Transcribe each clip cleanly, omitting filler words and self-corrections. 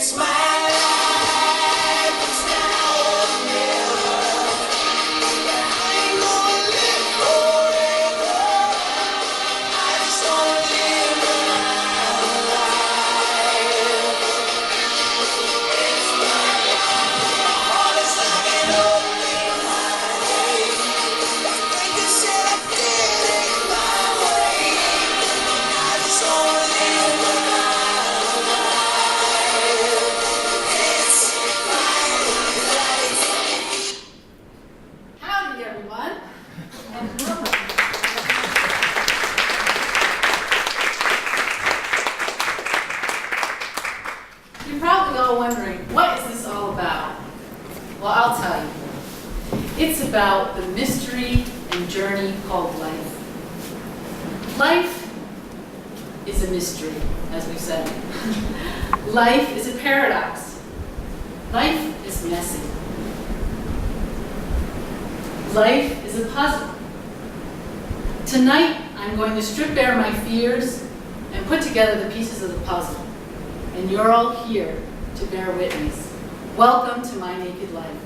It's my life, it's now or never. I ain't gonna live forever. I just wanna live my life. It's my life. My heart is like an open highway. I think I said I did it my way. I just wanna live my life. Howdy, everyone. You're probably all wondering, what is this all about? Well, I'll tell you. It's about the mystery and journey called life. Life is a mystery, as we said. Life is a paradox. Life is messy. Life is a puzzle. Tonight, I'm going to strip bare my fears and put together the pieces of the puzzle. And you're all here to bear witness. Welcome to my naked life.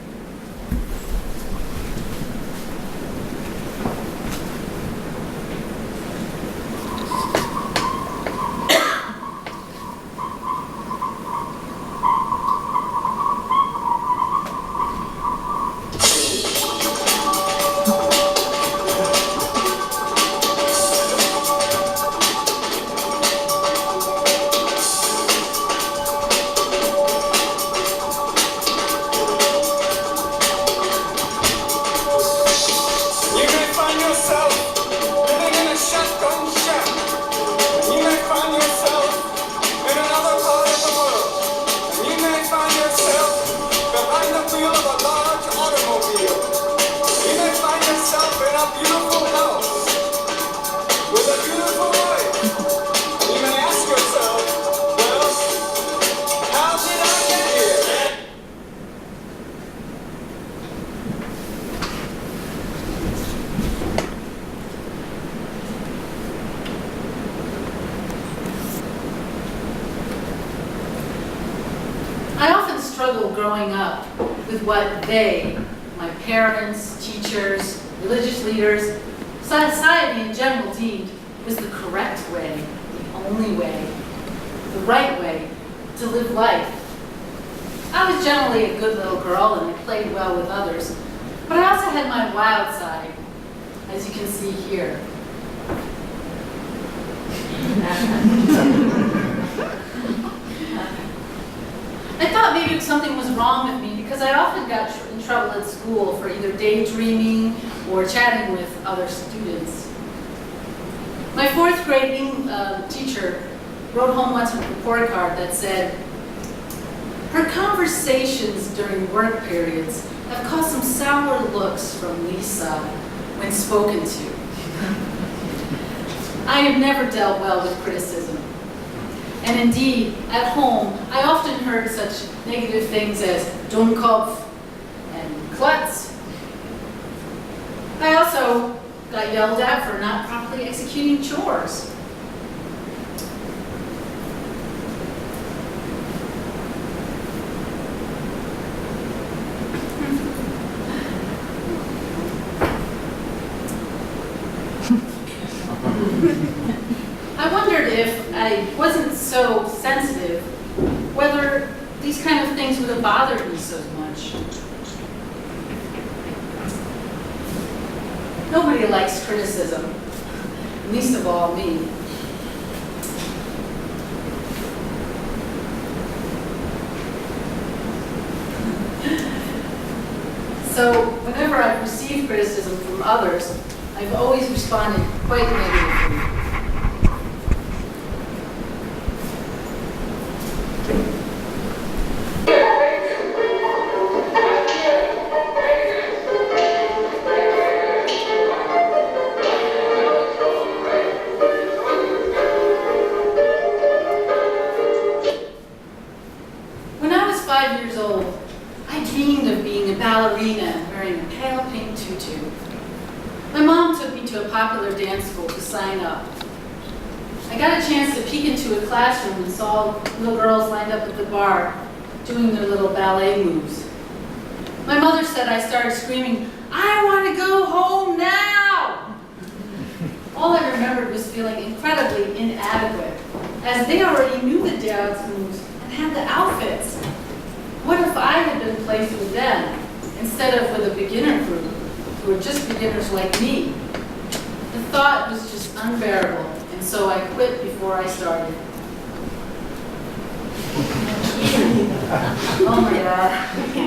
I often struggled growing up with what they, my parents, teachers, religious leaders, society in general deemed was the correct way, the only way, the right way to live life. I was generally a good little girl and I played well with others, but I also had my wild side, as you can see here. I thought maybe something was wrong with me because I often got in trouble at school for either daydreaming or chatting with other students. My fourth grade teacher wrote home once a report card that said, "Her conversations during work periods have caused some sour looks from Lisa when spoken to." I have never dealt well with criticism. And indeed, at home, I often heard such negative things as Dummkopf and Klutz. I also got yelled at for not properly executing chores. I wondered if I wasn't so sensitive, whether these kind of things would have bothered me so much. Nobody likes criticism, least of all me. So whenever I've received criticism from others, I've always responded quite negatively. When I was 5 years old, I dreamed of being a ballerina and wearing a pale pink tutu. My mom took me to a popular dance school to sign up. I I got a chance to peek into a classroom and saw little girls lined up at the bar doing their little ballet moves. My mother said I started screaming, "I want to go home now!" All I remembered was feeling incredibly inadequate, as they already knew the dance moves and had the outfits. What if I had been placed with them instead of with a beginner group who were just beginners like me? The thought was just unbearable, and so I quit before I started. Oh my God,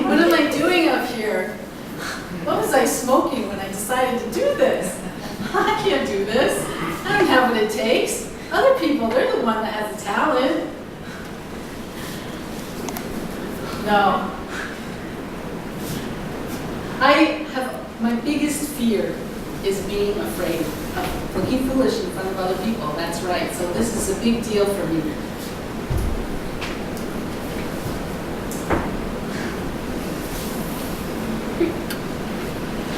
what am I doing up here? What was I smoking when I decided to do this? I can't do this. I don't have what it takes. Other people, they're the one that has the talent. No. My biggest fear is being afraid of looking foolish in front of other people. That's right. So this is a big deal for me.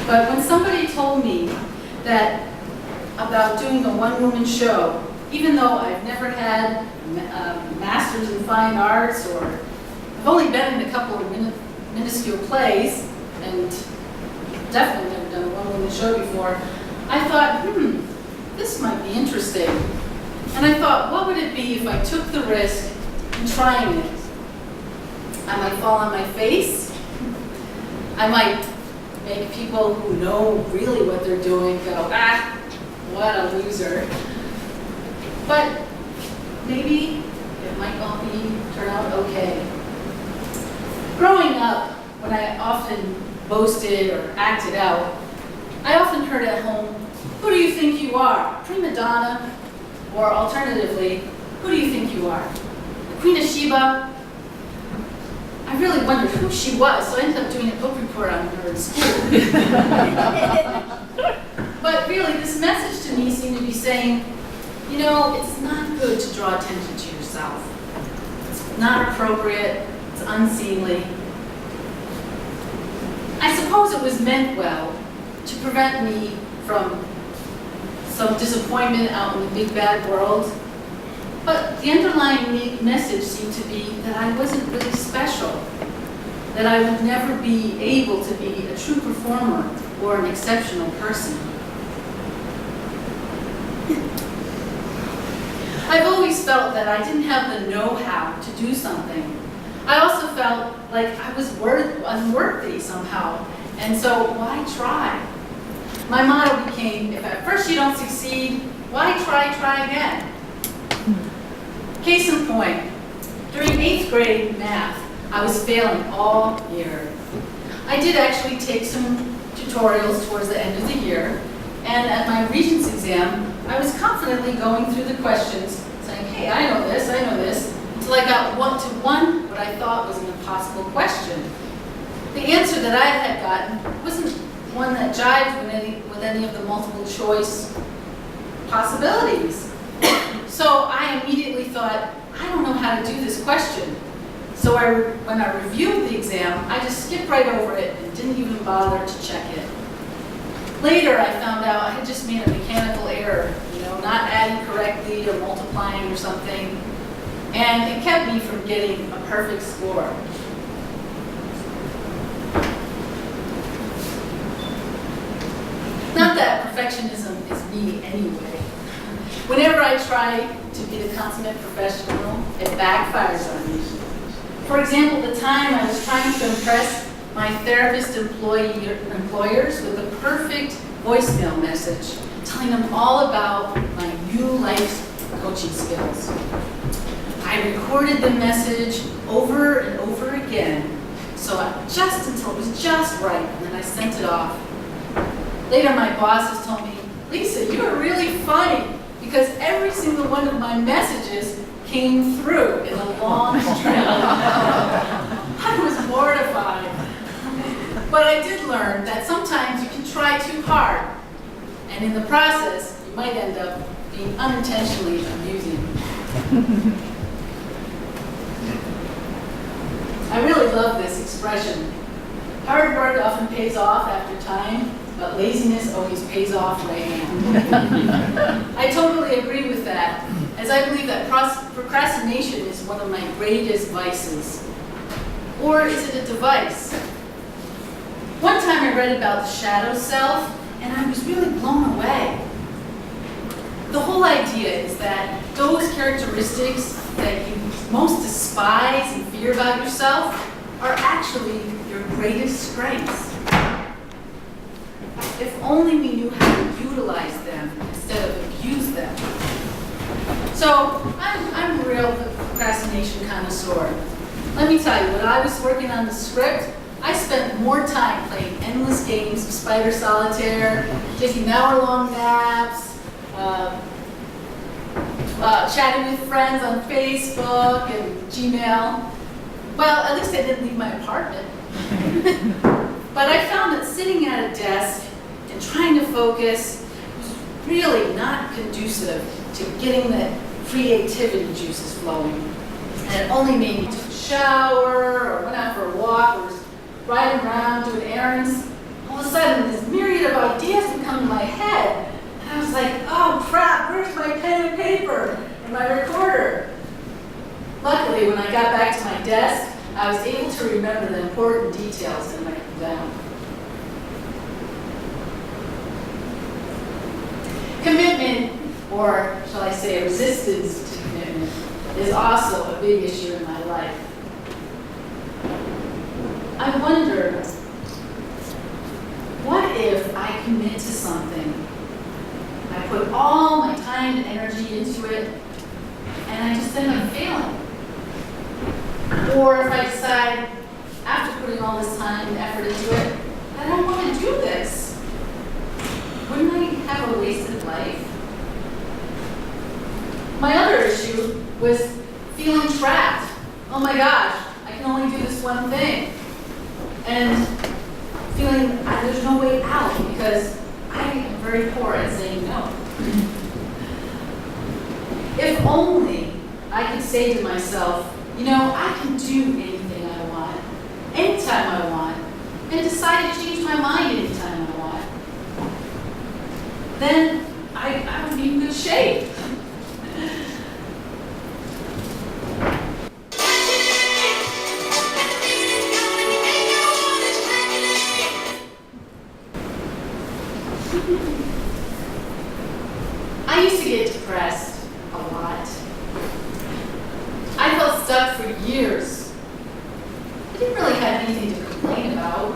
But when somebody told me that about doing a one-woman show, even though I've never had a master's in fine arts, or I've only been in a couple of minuscule plays, and definitely never done a one-woman show before, I thought, this might be interesting. And I thought, what would it be if I took the risk in trying it? I might fall on my face. I might make people who know really what they're doing go, ah, what a loser. But maybe it might all turn out okay. Growing up, when I often boasted or acted out, I often heard at home, "Who do you think you are, prima donna?" Or alternatively, "Who do you think you are, the Queen of Sheba?" I really wondered who she was, so I ended up doing a book report on her in school. But really, this message to me seemed to be saying, you know, it's not good to draw attention to yourself. It's not appropriate, it's unseemly. I suppose it was meant well to prevent me from some disappointment out in the big bad world. But the underlying message seemed to be that I wasn't really special, that I would never be able to be a true performer or an exceptional person. I've always felt that I didn't have the know-how to do something. I also felt like I was unworthy somehow, and so why try? My motto became, if at first you don't succeed, why try again? Case in point, during 8th grade math, I was failing all year. I did actually take some tutorials towards the end of the year, and at my Regents exam, I was confidently going through the questions, saying, hey, I know this, until I got what I thought was an impossible question. The answer that I had gotten wasn't one that jived with any of the multiple choice possibilities. So I immediately thought, I don't know how to do this question. So when I reviewed the exam, I just skipped right over it and didn't even bother to check it. Later, I found out I had just made a mechanical error, not adding correctly or multiplying or something, and it kept me from getting a perfect score. Not that perfectionism is me anyway. Whenever I try to be the consummate professional, it backfires on me. For example, the time I was trying to impress my therapist employers with the perfect voicemail message, telling them all about my new life coaching skills. I recorded the message over and over again, just until it was just right, and then I sent it off. Later, my bosses told me, Lisa, you are really funny, because every single one of my messages came through in a long string. I was mortified. But I did learn that sometimes you can try too hard, and in the process, you might end up being unintentionally amusing. I really love this expression. Hard work often pays off after time, but laziness always pays off right now. I totally agree with that. as I believe that procrastination is one of my greatest vices. Or is it a device? One time I read about the shadow self, and I was really blown away. The whole idea is that those characteristics that you most despise and fear about yourself are actually your greatest strengths. If only we knew how to utilize them instead of abuse them. So I'm a real procrastination connoisseur. Let me tell you, when I was working on the script, I spent more time playing endless games of Spider Solitaire, taking hour-long naps, chatting with friends on Facebook and Gmail. Well, at least I didn't leave my apartment. But I found that sitting at a desk and trying to focus was really not conducive to getting the creativity juices flowing. And it only made me take a shower or went out for a walk or was riding around doing errands. All of a sudden, this myriad of ideas would come to my head. And I was like, oh crap, where's my pen and paper and my recorder? Luckily, when I got back to my desk, I was able to remember the important details and write them down. Commitment, or shall I say resistance to commitment, is also a big issue in my life. I wonder, what if I commit to something? I put all my time and energy into it, and I just end up failing. Or if I decide, after putting all this time and effort into it, that I don't want to do this, wouldn't I have a wasted life? My other issue was feeling trapped. Oh my gosh, I can only do this one thing. And feeling there's no way out because I am very poor at saying no. If only I could say to myself, you know, I can do anything I want, anytime I want, and decide to change my mind anytime I want. Then I would be in good shape. I used to get depressed a lot. I felt stuck for years. I didn't really have anything to complain about.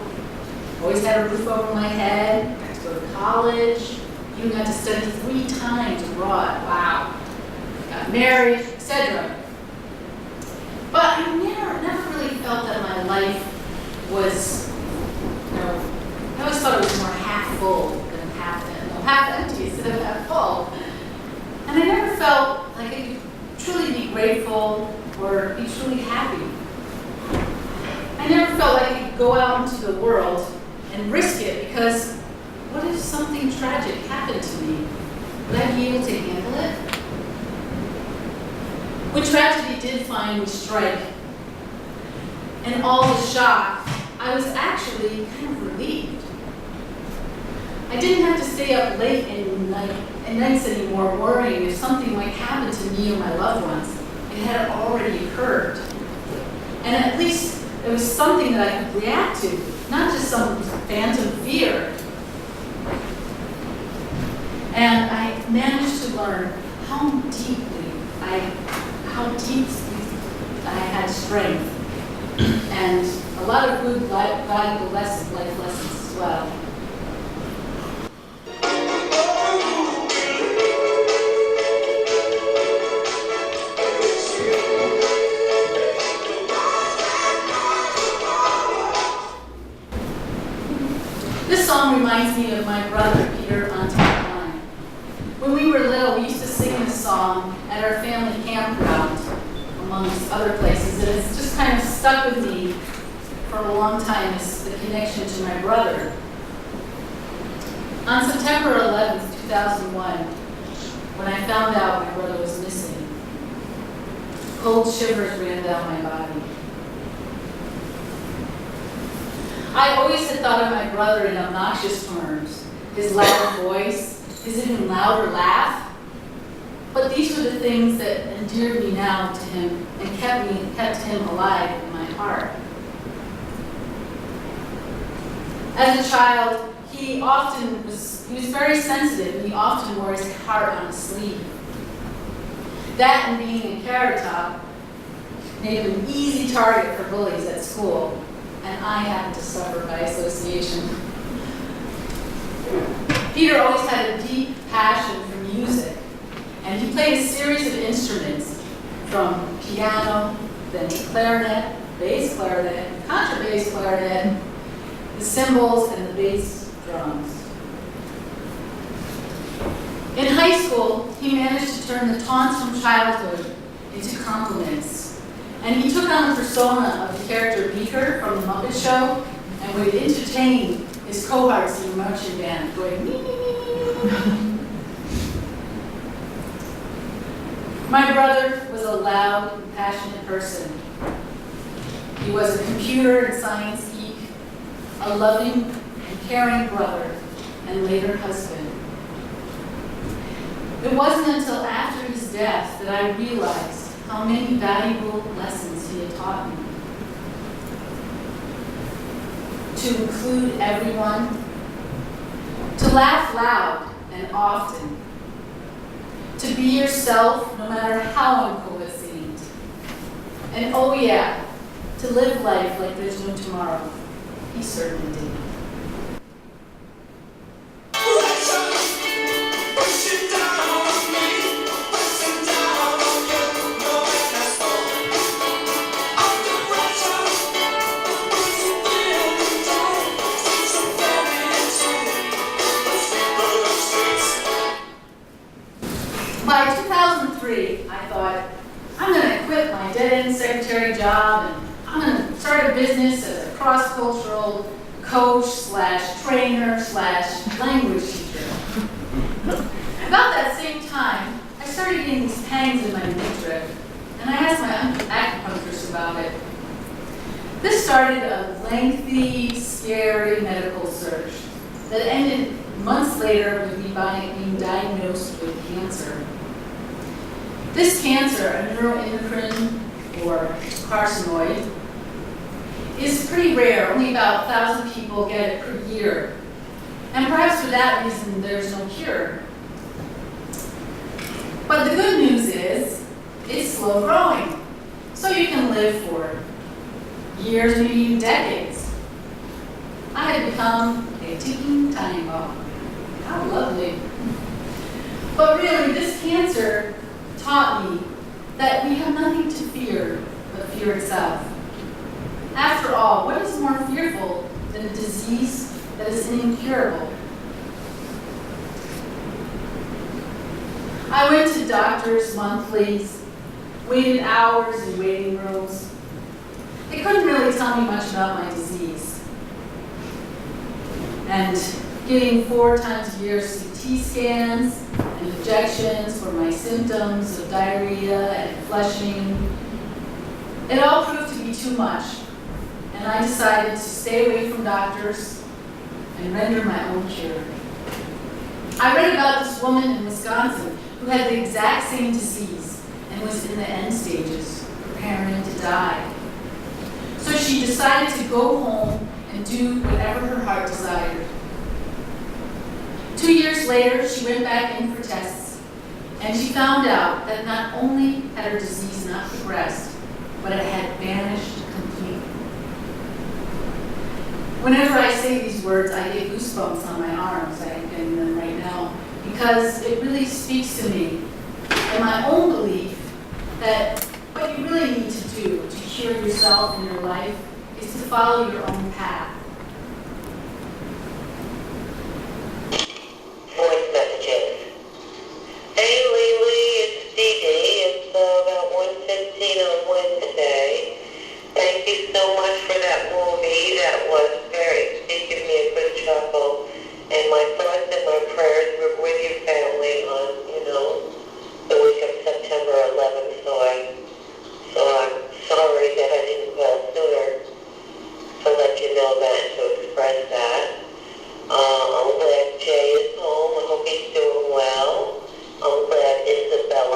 Always had a roof over my head, got to go to college, even got to study 3 times abroad. Wow. Got married, etc. But I never really felt that my life was, I always thought it was more half full than half empty instead of half full. And I never felt like I could truly be grateful or be truly happy. I never felt like I could go out into the world and risk it because what if something tragic happened to me? Would I be able to handle it? When tragedy did finally strike and all the shock, I was actually kind of relieved. I didn't have to stay up late at nights anymore worrying if something might happen to me or my loved ones. It had already occurred. And at least it was something that I could react to, not just some phantom fear. And I managed to learn how deep I had strength and a lot of good valuable life lessons as well. This song reminds me of my brother, Peter, on top line. When we were little, we used to sing this song at our family campground, amongst other places, and it's just kind of stuck with me for a long time, is the connection to my brother. On September 11th, 2001, when I found out my brother was missing, cold shivers ran down my body. I always had thought of my brother in obnoxious terms. His loud voice, his even louder laugh. But these were the things that endeared me now to him and kept him alive in my heart. As a child, he was very sensitive, and he often wore his heart on his sleeve. That and being a carrot top made him an easy target for bullies at school, and I happened to suffer by association. Peter always had a deep passion for music, and he played a series of instruments, from piano, then clarinet, bass clarinet, contrabass clarinet, the cymbals, and the bass drums. In high school, he managed to turn the taunts from childhood into compliments, and he took on the persona of the character Beaker from The Muppet Show and would entertain his cohorts in the marching band, going, "Me, me, me." My brother was a loud and passionate person. He was a computer and science geek, a loving and caring brother, and later husband. It wasn't until after his death that I realized how many valuable lessons he had taught me. To include everyone, to laugh loud and often, to be yourself no matter how uncool it seemed, and oh yeah, to live life like there's no tomorrow. He certainly did. By 2003, I thought, I'm going to quit my dead-end secretary job and I'm going to start a business as a cross-cultural coach/trainer/language teacher. About that same time, I started getting these pangs in my midriff, and I asked my acupuncturist about it. This started a lengthy, scary medical search that ended months later with me being diagnosed with cancer. This cancer, a neuroendocrine or carcinoid, is pretty rare. Only about 1,000 people get it per year. And perhaps for that reason, there's no cure. But the good news is, it's slow growing. So you can live for years, maybe even decades. I had become a ticking time bomb. How lovely. But really, this cancer taught me that we have nothing to fear but fear itself. After all, what is more fearful than a disease that is incurable? I went to doctors monthly, waited hours in waiting rooms. They couldn't really tell me much about my disease. And getting 4 times a year CT scans and injections for my symptoms of diarrhea and flushing. It all proved to be too much, and I decided to stay away from doctors and render my own cure. I read about this woman in Wisconsin who had the exact same disease and was in the end stages, preparing to die. So she decided to go home and do whatever her heart desired. 2 years later, she went back in for tests, and she found out that not only had her disease not progressed, but it had vanished completely. Whenever I say these words, I get goosebumps on my arms. I am getting them right now, because it really speaks to me and my own belief that what you really need to do to cure yourself in your life is to follow your own path. Voice messages. Hey Lily, it's Dee Dee. It's about 1:15 on Wednesday. Thank you so much for that movie. That was did give me a good chuckle. And my thoughts and my prayers were with your family on, the week of September 11th. So I'm sorry that I didn't call sooner to let you know that and to express that. I'm glad Jay is home. I hope he's doing well. I'm glad Isabella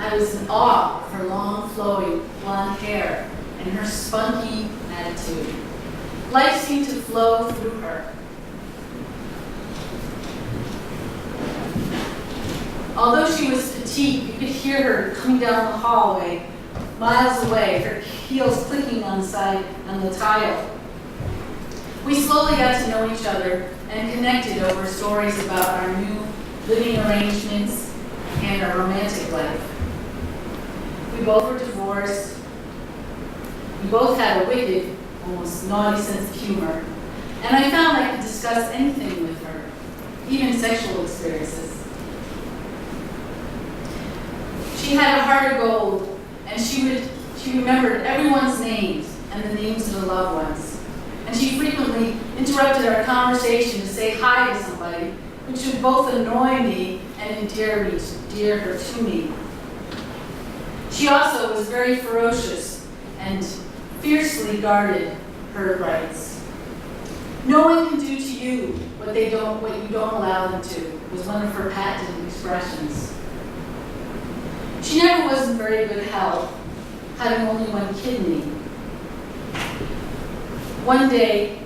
I was in awe of her long, flowing blonde hair and her spunky attitude. Life seemed to flow through her. Although she was petite, you could hear her coming down the hallway, miles away, her heels clicking on the tile. We slowly got to know each other and connected over stories about our new living arrangements and our romantic life. We both were divorced. We both had a wicked, almost naughty sense of humor. And I found I could discuss anything with her, even sexual experiences. She had a heart of gold, and she remembered everyone's names and the names of their loved ones. And she frequently interrupted our conversation to say hi to somebody, which would both annoy me and endear her to me. She also was very ferocious and fiercely guarded her rights. No one can do to you what you don't allow them to, was one of her patented expressions. She never was in very good health, having only one kidney. One day,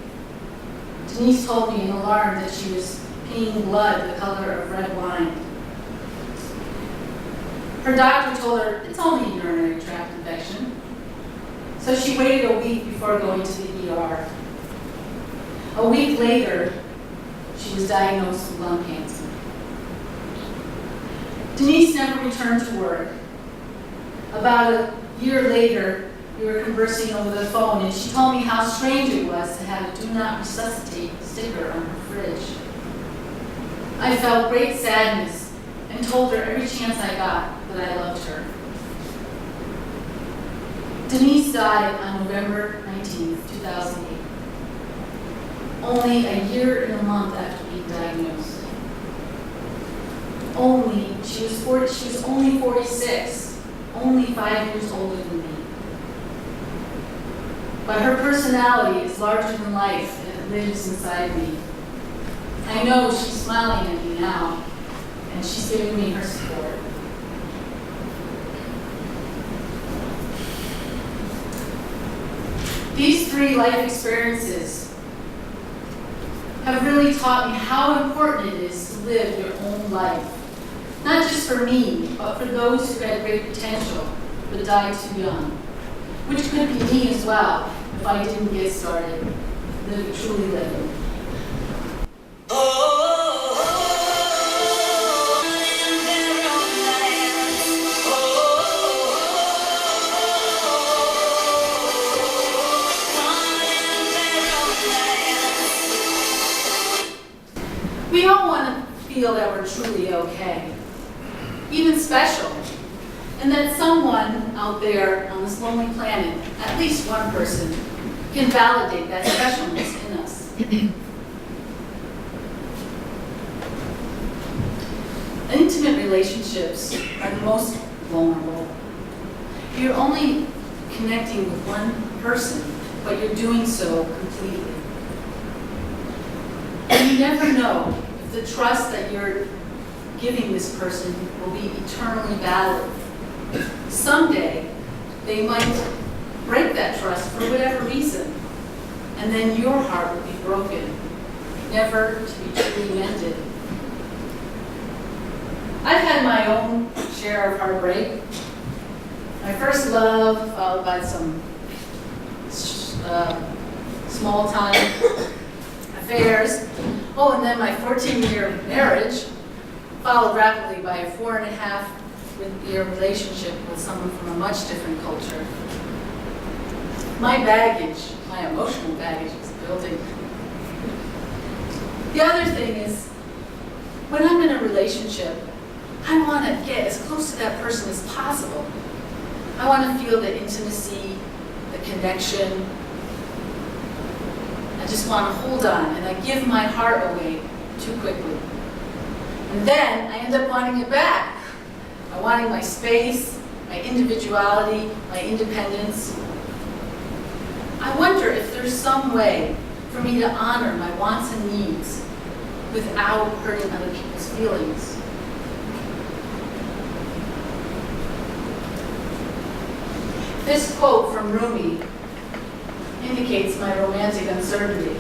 Denise told me in alarm that she was peeing blood the color of red wine. Her doctor told her it's only a urinary tract infection. So she waited a week before going to the ER. A week later, she was diagnosed with lung cancer. Denise never returned to work. About a year later, we were conversing over the phone, and she told me how strange it was to have a "Do Not Resuscitate" sticker on her fridge. I felt great sadness and told her every chance I got that I loved her. Denise died on November 19, 2008, only a year and a month after being diagnosed. She was only 46, only 5 years older than me. But her personality is larger than life, and it lives inside me. I know she's smiling at me now, and she's giving me her support. These 3 life experiences have really taught me how important it is to live your own life. Not just for me, but for those who had great potential but died too young, which could be me as well if I didn't get started truly living. We all want to feel that we're truly okay, even special, and that someone out there on this lonely planet, at least one person, can validate that specialness in us. Intimate relationships are the most vulnerable. You're only connecting with one person, but you're doing so completely. And you never know if the trust that you're giving this person will be eternally valid. Someday, they might break that trust for whatever reason, and then your heart will be broken, never to be truly mended. I've had my own share of heartbreak. My first love, followed by some small-time affairs. Oh, and then my 14-year marriage, followed rapidly by a 4.5-year relationship with someone from a much different culture. My baggage, my emotional baggage, is building. The other thing is, when I'm in a relationship, I want to get as close to that person as possible. I want to feel the intimacy, the connection. I just want to hold on, and I give my heart away too quickly. And then I end up wanting it back. I'm wanting my space, my individuality, my independence. I wonder if there's some way for me to honor my wants and needs without hurting other people's feelings. This quote from Rumi indicates my romantic uncertainty.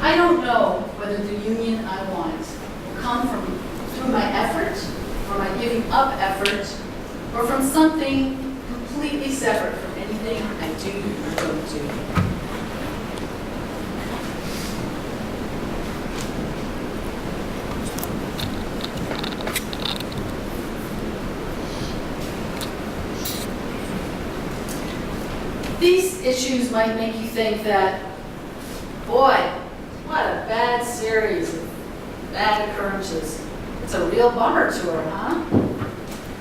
I don't know whether the union I want will come through my effort, or my giving up effort, or from something completely separate from anything I do or don't do. These issues might make you think that, boy, what a bad series of bad occurrences. It's a real bummer to her, huh?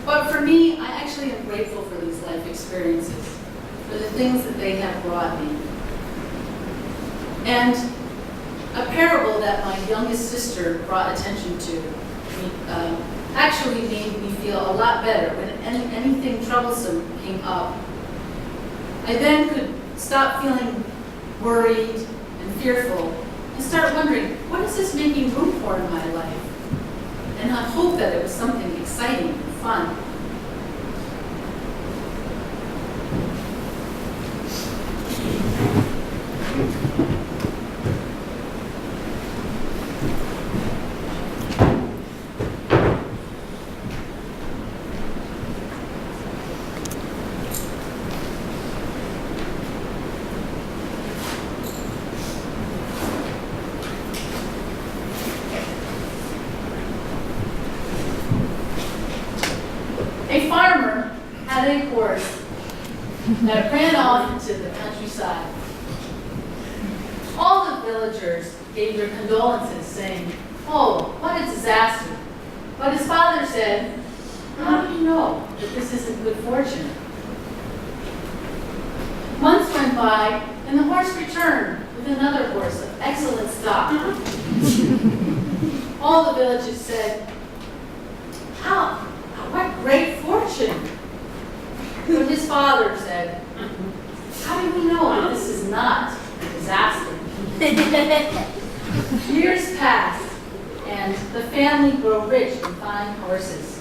But for me, I actually am grateful for these life experiences, for the things that they have brought me. And a parable that my youngest sister brought attention to actually made me feel a lot better when anything troublesome came up. I then could stop feeling worried and fearful and start wondering, what is this making room for in my life? And I hope that it was something exciting and fun. A farmer had a horse that ran off into the countryside. All the villagers gave their condolences, saying, "Oh, what a disaster." But his father said, "How do you know that this isn't good fortune?" Months went by, and the horse returned with another horse of excellent stock. All the villagers said, "What great fortune." But his father said, "How do we know that this is not a disaster?" Years passed, and the family grew rich in fine horses.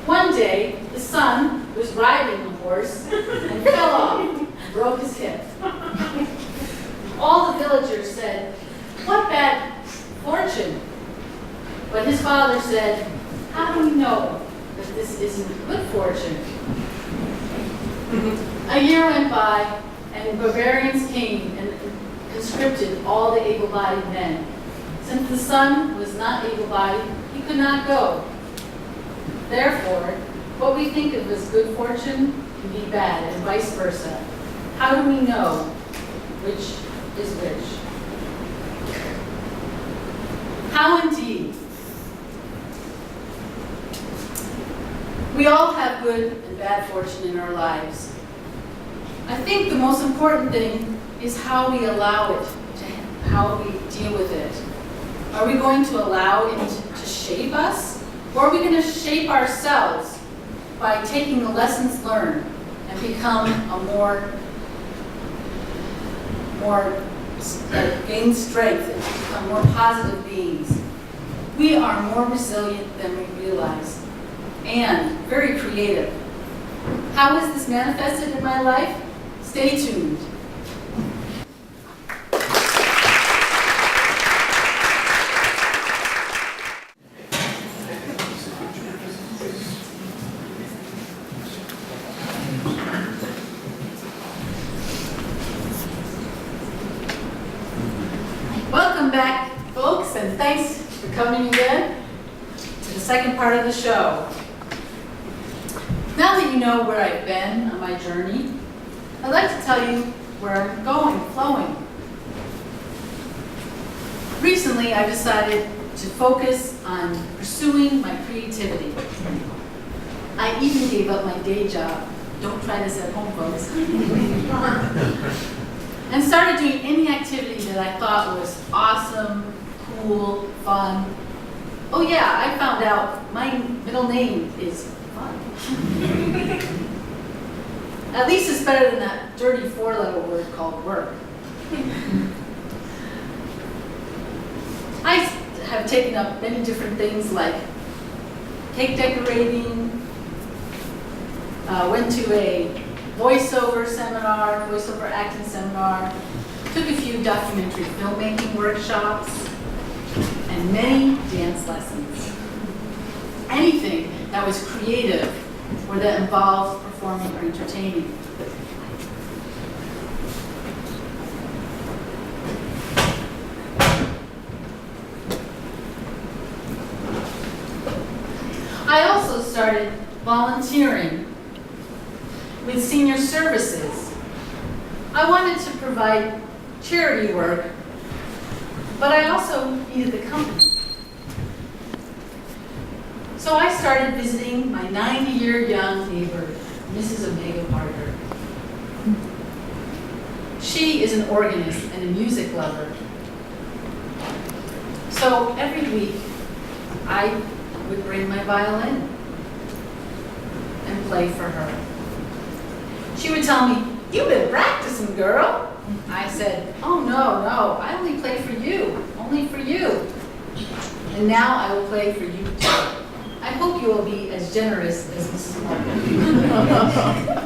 One day, the son was riding the horse and fell off and broke his hip. All the villagers said, "What bad fortune?" But his father said, "How do we know that this isn't good fortune?" A year went by, and barbarians came and conscripted all the able-bodied men. Since the son was not able-bodied, he could not go. Therefore, what we think of as good fortune can be bad, and vice versa. How do we know which is which? How indeed? We all have good and bad fortune in our lives. I think the most important thing is how we allow it, how we deal with it. Are we going to allow it to shape us? Or are we going to shape ourselves by taking the lessons learned and become a gain strength and become more positive beings? We are more resilient than we realize, and very creative. How is this manifested in my life? Stay tuned. Welcome back, folks, and thanks for coming again to the second part of the show. Now that you know where I've been on my journey, I'd like to tell you where I'm going, flowing. Recently, I decided to focus on pursuing my creativity. I even gave up my day job. Don't try this at home, folks. And started doing any activity that I thought was awesome, cool, fun. Oh yeah, I found out my middle name is fun. At least it's better than that dirty four-letter word called work. I have taken up many different things like cake decorating, went to a voiceover seminar, voiceover acting seminar, took a few documentary filmmaking workshops, and many dance lessons. Anything that was creative or that involved performing or entertaining. I also started volunteering with senior services. I wanted to provide charity work, but I also needed the company. So I started visiting my 90-year young neighbor, Mrs. Omega Parker. She is an organist and a music lover. So every week, I would bring my violin and play for her. She would tell me, "You've been practicing, girl." I said, "Oh, no, I only play for you, only for you. And now I will play for you too. I hope you will be as generous as Mrs. Parker."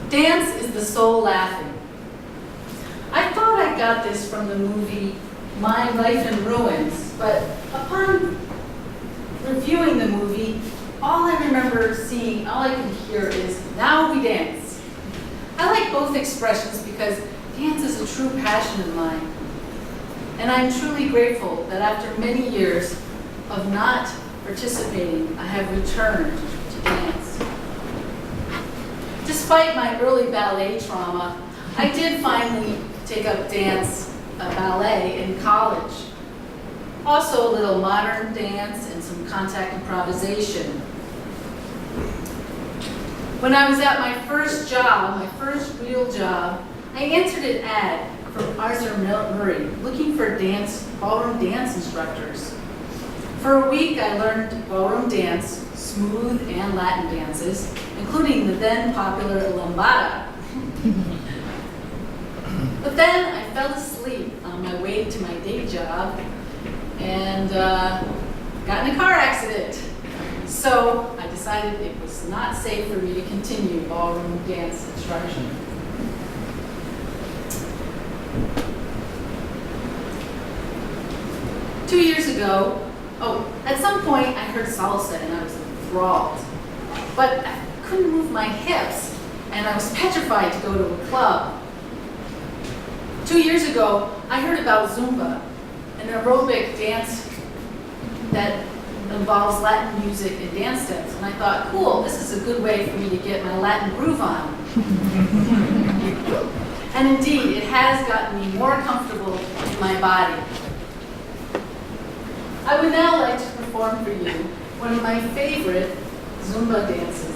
Dance is the soul laughing. I thought I got this from the movie My Life in Ruins, but upon reviewing the movie, all I remember seeing, all I could hear is, "Now we dance." I like both expressions because dance is a true passion of mine. And I'm truly grateful that after many years of not participating, I have returned to dance. Despite my early ballet trauma, I did finally take up dance, ballet in college. Also a little modern dance and some contact improvisation. When I was at my first job, my first real job, I answered an ad from Arthur Murray looking for ballroom dance instructors. For a week, I learned ballroom dance, smooth and Latin dances, including the then popular lambada. But then I fell asleep on my way to my day job and got in a car accident. So I decided it was not safe for me to continue ballroom dance instruction. Two years ago, at some point I heard salsa and I was enthralled. But I couldn't move my hips and I was petrified to go to a club. 2 years ago, I heard about Zumba, an aerobic dance that involves Latin music and dance steps. And I thought, cool, this is a good way for me to get my Latin groove on. And indeed, it has gotten me more comfortable in my body. I would now like to perform for you one of my favorite Zumba dances.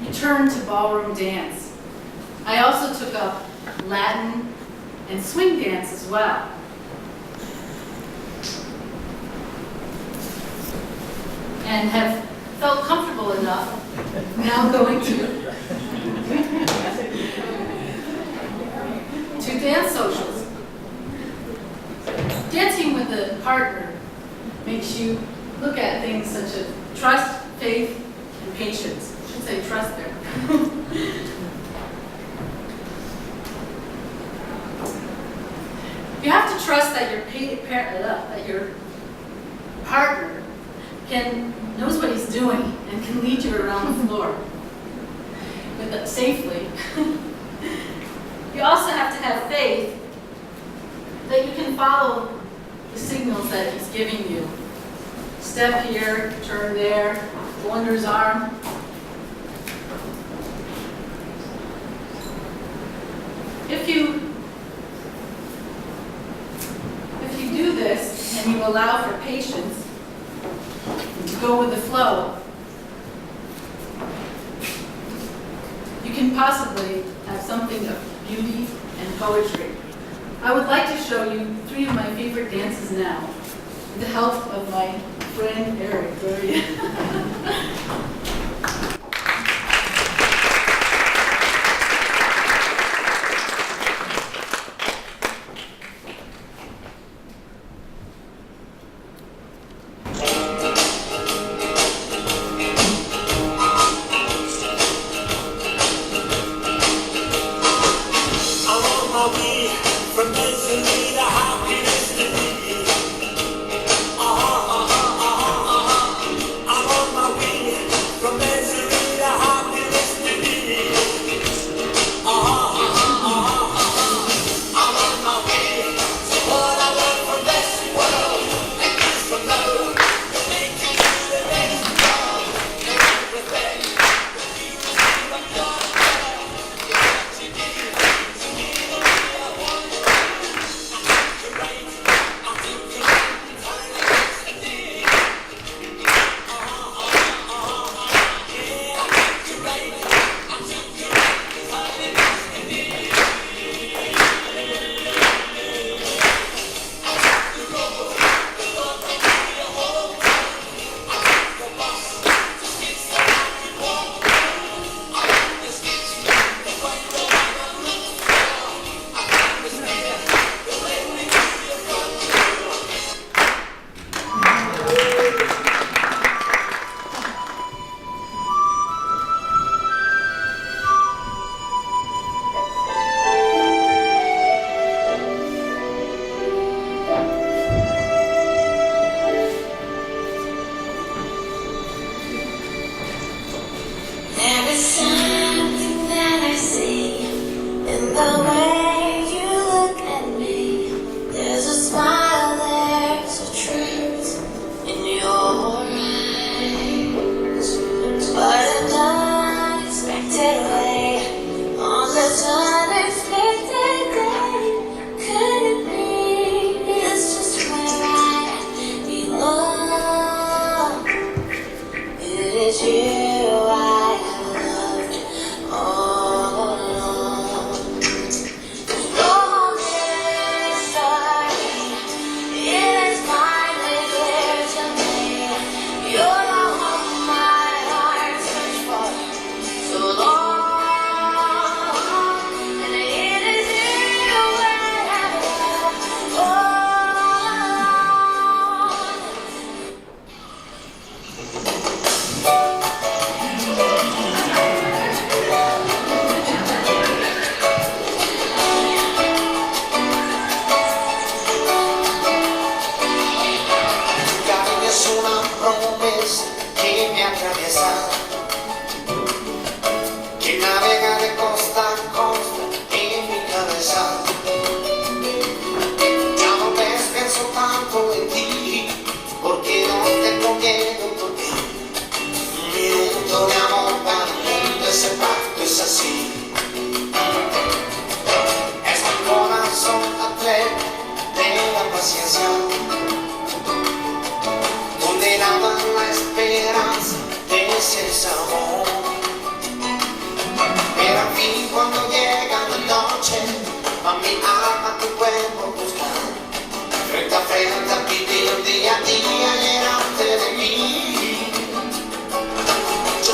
Return to ballroom dance. I also took up Latin and swing dance as well. And have felt comfortable enough, now going to dance socials. Dancing with a partner makes you look at things such as trust, faith, and patience. I should say trust there. You have to trust that your partner knows what he's doing and can lead you around the floor safely. You also have to have faith that you can follow the signals that he's giving you. Step here, turn there, go under his arm. If you do this and you allow for patience to go with the flow, you can possibly have something of beauty and poetry. I would like to show you 3 of my favorite dances now, with the help of my friend Eric.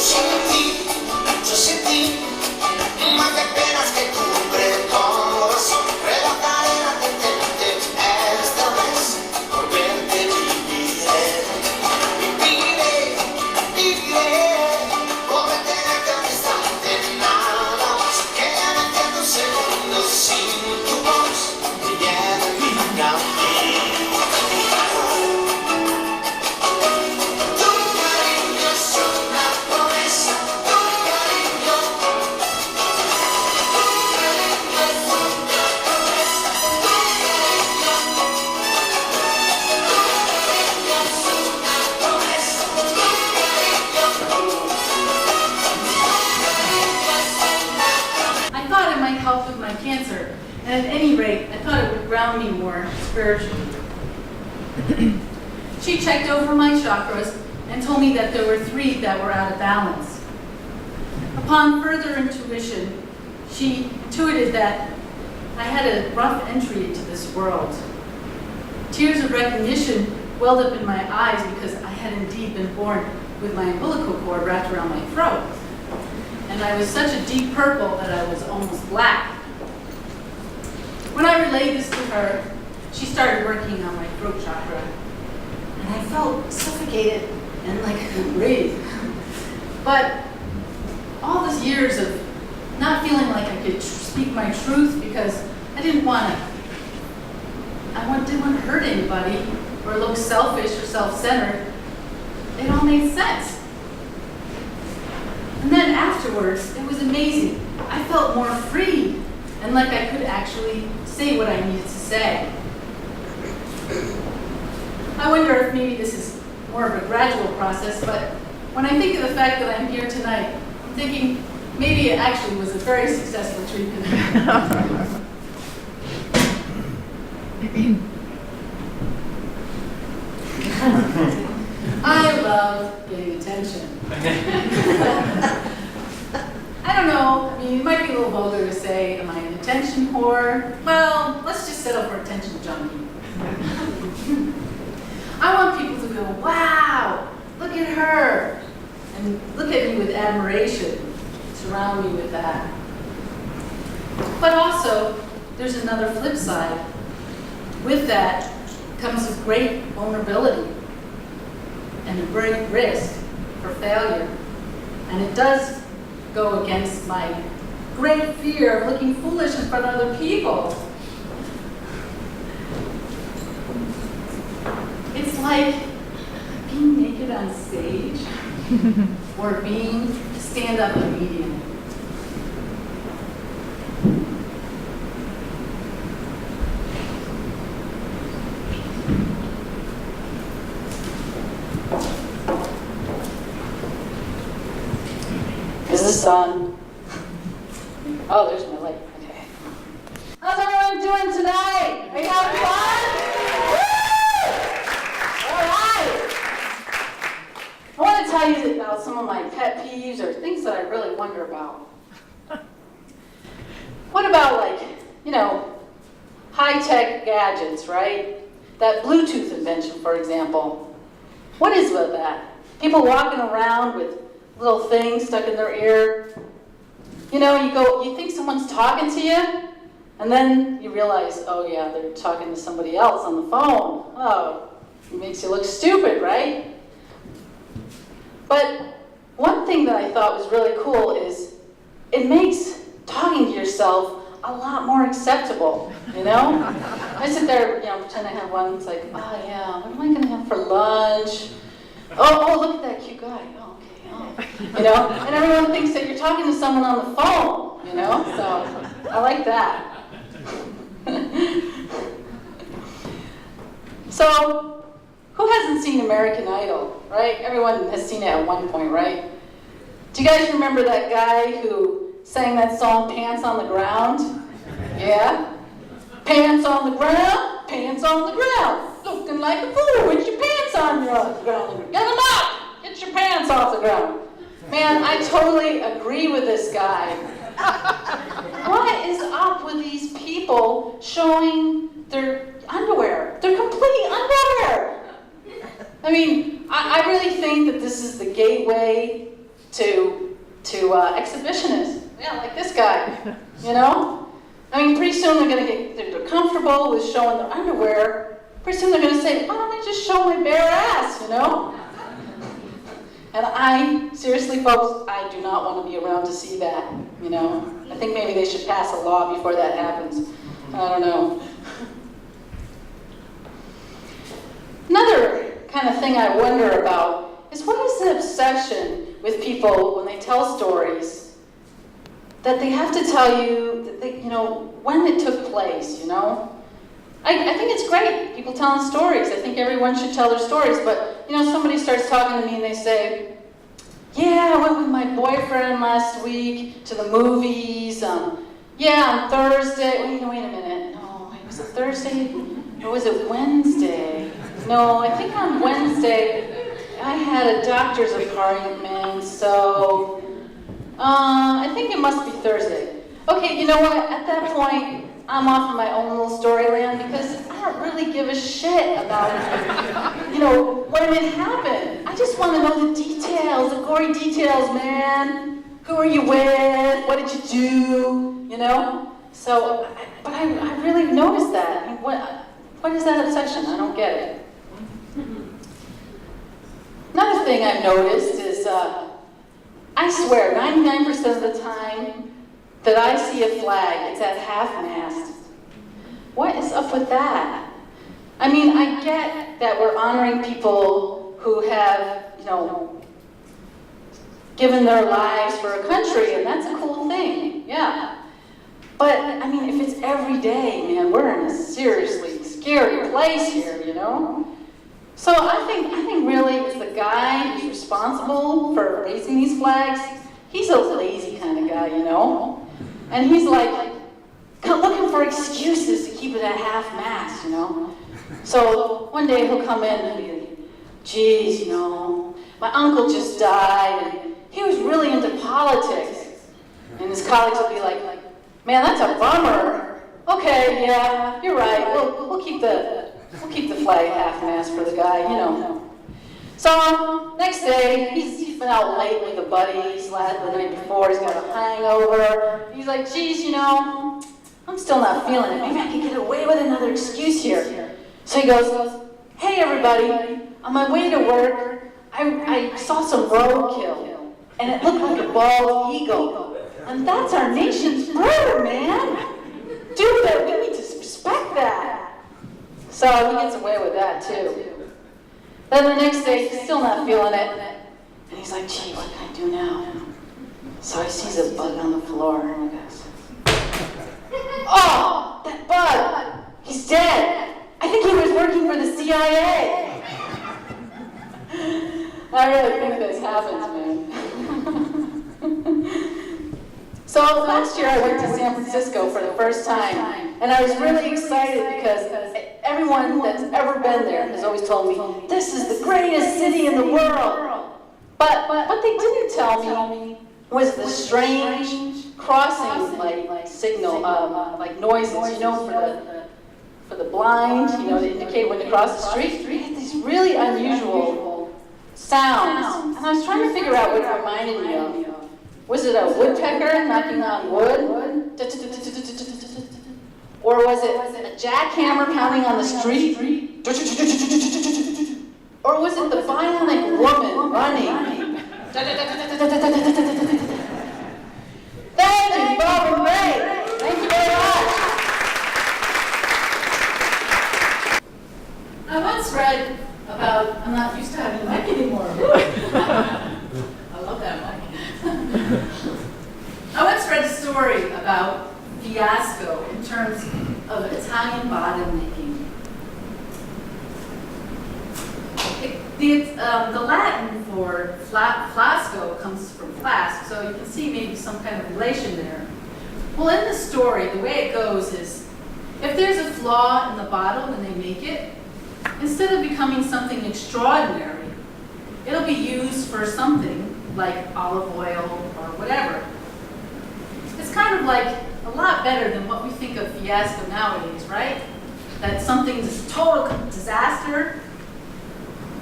Yo sentí, más de penas que cubre el corazón. La cadena que intenté esta vez, por verte viviré. Viviré, por tenerte a distante, nada más. Que ya no entiendo un segundo sin tu voz, brillando en mi camino. Tu cariño es una promesa, tu cariño. Tu cariño es una promesa, tu cariño. I thought it might help with my cancer, and at any rate, I thought it would ground me more spiritually. She checked over my chakras and told me that there were 3 that were out of balance. Upon further intuition, she intuited that I had a rough entry into this world. Tears of recognition welled up in my eyes because I had indeed been born with my umbilical cord wrapped around my throat. And I was such a deep purple that I was almost black. When I relayed this to her, she started working on my throat chakra. And I felt suffocated and like I couldn't breathe. But all these years of not feeling like I could speak my truth because I didn't want to hurt anybody or look selfish or self-centered, it all made sense. And then afterwards, it was amazing. I felt more free and like I could actually say what I needed to say. I wonder if maybe this is more of a gradual process, but when I think of the fact that I'm here tonight, I'm thinking maybe it actually was a very successful treatment. I love getting attention. I don't know, I mean, it might be a little vulgar to say, am I an attention whore? Well, let's just settle for attention junkie. I want people to go, wow, look at her, and look at me with admiration, surround me with that. But also, there's another flip side. With that comes a great vulnerability and a great risk for failure. And it does go against my great fear of looking foolish in front of other people. It's like being naked on stage or being stand-up comedian. Is this on? Oh, there's my light. Okay. How's everyone doing tonight? Are you having fun? Woo! All right. I want to tell you about some of my pet peeves or things that I really wonder about. What about, like, high-tech gadgets, right? That Bluetooth invention, for example. What is with that? People walking around with little things stuck in their ear. You think someone's talking to you, and then you realize, oh yeah, they're talking to somebody else on the phone. Oh, it makes you look stupid, right? But one thing that I thought was really cool is it makes talking to yourself a lot more acceptable, I sit there, pretend I have one, it's like, oh yeah, what am I gonna have for lunch? Oh, look at that cute guy. Oh, okay, and everyone thinks that you're talking to someone on the phone, so I like that. So, who hasn't seen American Idol, right? Everyone has seen it at one point, right? Do you guys remember that guy who sang that song, Pants on the Ground? Yeah? Pants on the ground, pants on the ground. Looking like a fool with your pants on the ground. Get them up! Get your pants off the ground. Man, I totally agree with this guy. What is up with these people showing their underwear? Their complete underwear! I mean, I really think that this is the gateway to to exhibitionists. Yeah, like this guy, you know? I mean, pretty soon they're comfortable with showing their underwear. Pretty soon they're gonna say, why don't I just show my bare ass, you know? And seriously folks, I do not want to be around to see that, you know? I think maybe they should pass a law before that happens. I don't know. Another kind of thing I wonder about is what is the obsession with people when they tell stories that they have to tell you, that they, you know, when it took place, you know? I think it's great, people telling stories. I think everyone should tell their stories, but, you know, somebody starts talking to me and they say, yeah, I went with my boyfriend last week to the movies. Yeah, on Thursday. Wait a minute. No, was it Thursday? Or was it Wednesday? No, I think on Wednesday I had a doctor's appointment, so I think it must be Thursday. Okay, you know what? At that point, I'm off in my own little storyland because I don't really give a shit about, you know, when it happened. I just want to know the details, the gory details, man. Who are you with? What did you do? You know? So, but I really noticed that. I mean, what is that obsession? I don't get it. Another thing I've noticed is, I swear, 99% of the time that I see a flag, it's at half-mast. What is up with that? I mean, I get that we're honoring people who have, you know, given their lives for a country, and that's a cool thing, yeah. But, I mean, if it's every day, man, we're in a seriously scary place here, you know? So I think really it's the guy who's responsible for raising these flags. He's a lazy kind of guy, you know? And he's like looking for excuses to keep it at half-mast, you know? So one day he'll come in and be like, geez, you know, my uncle just died, and he was really into politics. And his colleagues will be like, man, that's a bummer. Okay, yeah, you're right. We'll keep the flag half-mast for the guy, you know. So next day, he's been out late with a buddy. The night before, he's got a hangover. He's like, geez, you know, I'm still not feeling it. Maybe I can get away with another excuse here. So he goes, hey everybody, on my way to work, I saw some roadkill, and it looked like a bald eagle. And that's our nation's bird, man. Dude, we need to respect that. So he gets away with that too. Then the next day, he's still not feeling it. And he's like, gee, what can I do now? So he sees a bug on the floor and he goes, oh, that bug, he's dead. I think he was working for the CIA. I really think this happens, man. So last year I went to San Francisco for the first time, and I was really excited because everyone that's ever been there has always told me, this is the greatest city in the world. But what they didn't tell me was the strange crossing like signal, like noises, you know, for the blind, you know, to indicate when to cross the street. They had these really unusual sounds, and I was trying to figure out what it reminded me of. Was it a woodpecker knocking on wood? Or was it a jackhammer pounding on the street? Or was it the bionic woman running? Thank you, Bob and Ray. Thank you very much. I once read about, I'm not used to having a mic anymore. I love that mic. I once read a story about fiasco in terms of Italian bottom making. The Latin for flasco comes from flask, so you can see maybe some kind of relation there. Well, in the story, the way it goes is, if there's a flaw in the bottle when they make it, instead of becoming something extraordinary, it'll be used for something like olive oil or whatever. It's kind of like a lot better than what we think of fiasco nowadays, right? That something's a total disaster.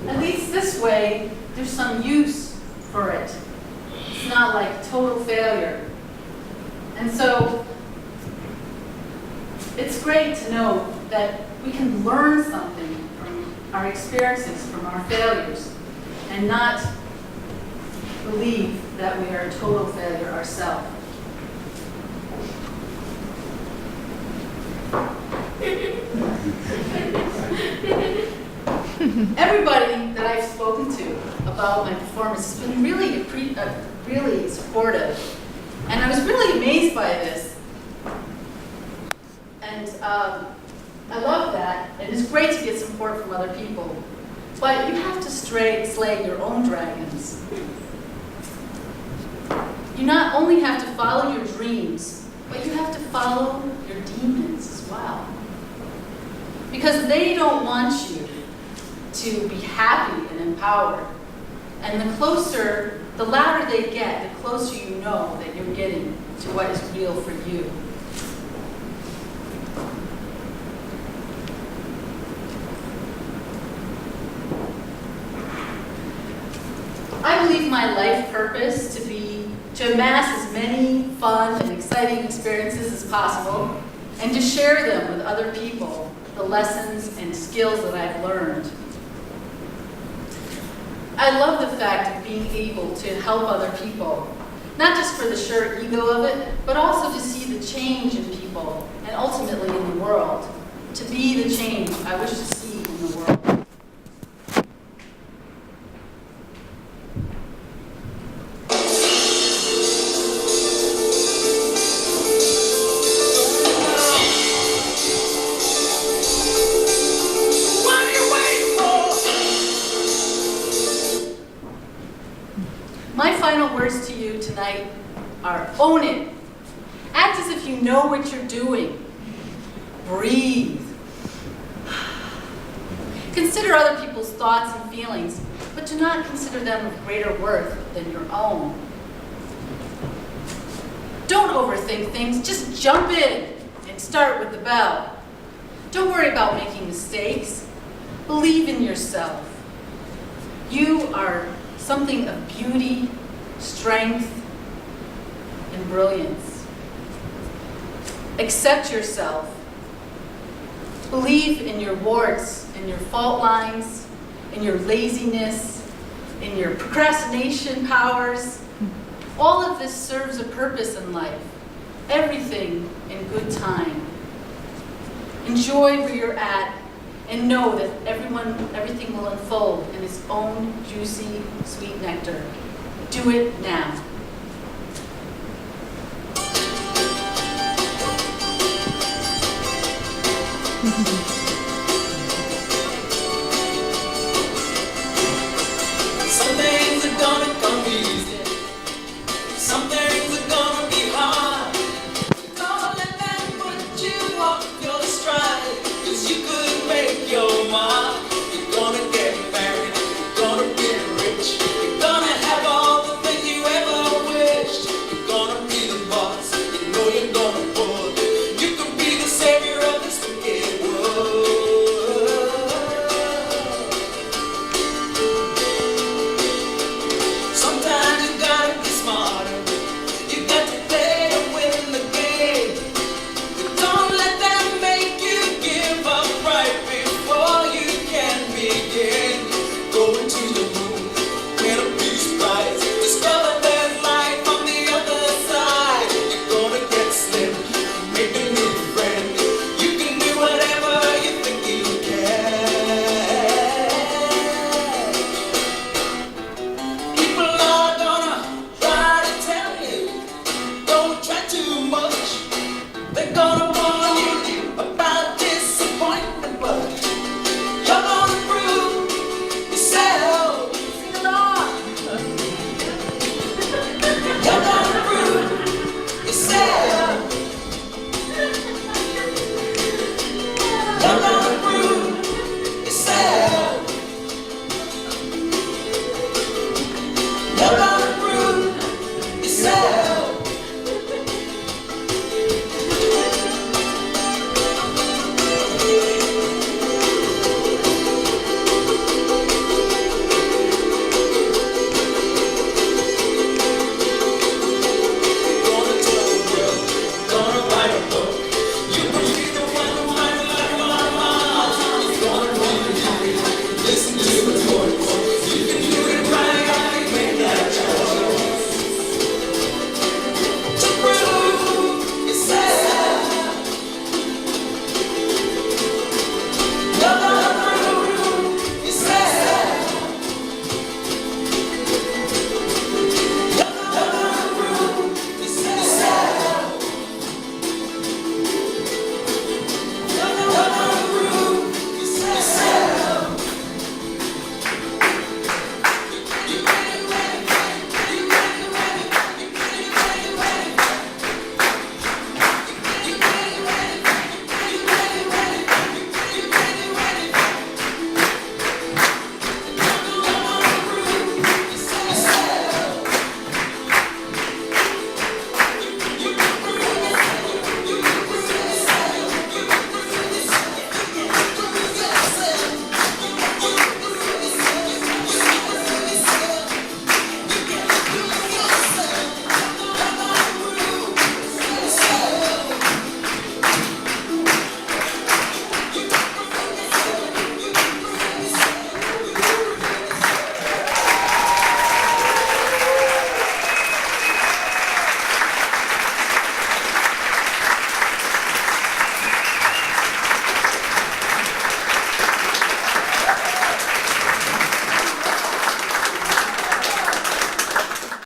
At least this way, there's some use for it. It's not not like total failure. And so it's great to know that we can learn something from our experiences, from our failures, and not believe that we are a total failure ourselves. Everybody that I've spoken to about my performance has been really, really supportive. And I was really amazed by this. And I love that. And it's great to get support from other people. But you have to slay your own dragons. You not only have to follow your dreams, but you have to follow your demons as well. Because they don't want you to be happy and empowered. And the louder they get, the closer you know that you're getting to what is real for you. I believe my life purpose to amass as many fun and exciting experiences as possible and to share them with other people, the lessons and skills that I've learned. I love the fact of being able to help other people, not just for the sheer ego of it, but also to see the change in people and ultimately in the world, to be the change I wish to see in the world. My final words to you tonight are own it. Act as if you know what you're doing. Breathe. Consider other people's thoughts and feelings, but do not consider them of greater worth than your own. Don't overthink things, just jump in and start with the bell. Don't worry about making mistakes. Believe in yourself. You are something of beauty, strength, and brilliance. Accept yourself. Believe in your warts, in your fault lines, in your laziness, in your procrastination powers. All of this serves a purpose in life. Everything in good time. Enjoy where you're at and know that everything will unfold in its own juicy, sweet nectar. Do it now.